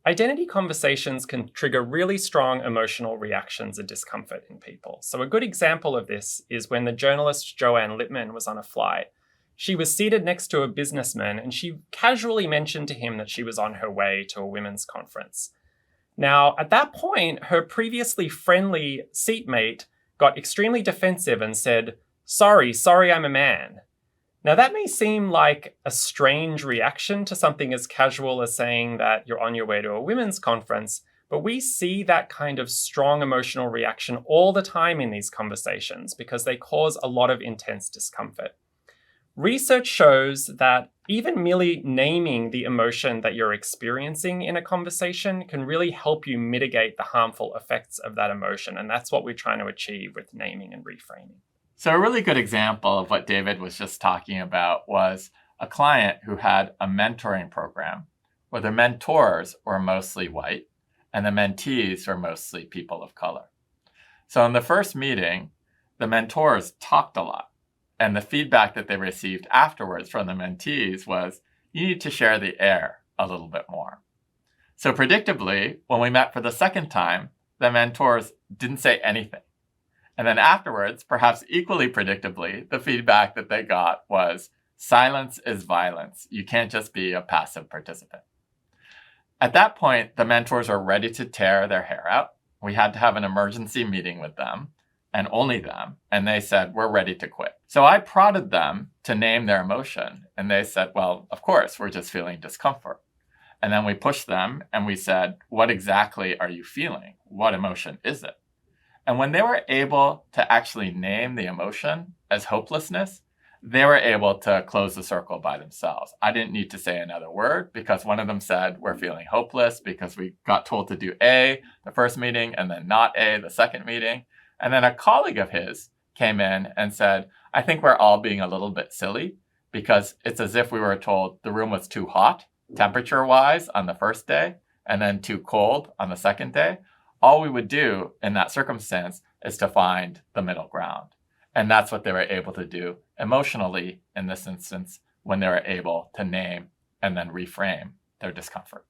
Identity conversations can trigger really strong emotional reactions and discomfort in people. So a good example of this is when the journalist Joanne Lippman was on a flight. She was seated next to a businessman and she casually mentioned to him that she was on her way to a women's conference. Now, at that point, her previously friendly seatmate got extremely defensive and said, sorry, I'm a man. Now, that may seem like a strange reaction to something as casual as saying that you're on your way to a women's conference, but we see that kind of strong emotional reaction all the time in these conversations because they cause a lot of intense discomfort. Research shows that even merely naming the emotion that you're experiencing in a conversation can really help you mitigate the harmful effects of that emotion, and that's what we're trying to achieve with naming and reframing. So a really good example of what David was just talking about was a client who had a mentoring program where the mentors were mostly white and the mentees were mostly people of color. So in the first meeting, the mentors talked a lot. And the feedback that they received afterwards from the mentees was, you need to share the air a little bit more. So predictably, when we met for the second time, the mentors didn't say anything. And then afterwards, perhaps equally predictably, the feedback that they got was, silence is violence. You can't just be a passive participant. At that point, the mentors were ready to tear their hair out. We had to have an emergency meeting with them, and only them. And they said, we're ready to quit. So I prodded them to name their emotion. And they said, well, of course, we're just feeling discomfort. And then we pushed them and we said, what exactly are you feeling? What emotion is it? And when they were able to actually name the emotion as hopelessness, they were able to close the circle by themselves. I didn't need to say another word because one of them said, we're feeling hopeless because we got told to do A the first meeting and then not A the second meeting. And then a colleague of his came in and said, I think we're all being a little bit silly because it's as if we were told the room was too hot, temperature-wise, on the first day, and then too cold on the second day. All we would do in that circumstance is to find the middle ground. And that's what they were able to do emotionally in this instance when they were able to name and then reframe their discomfort.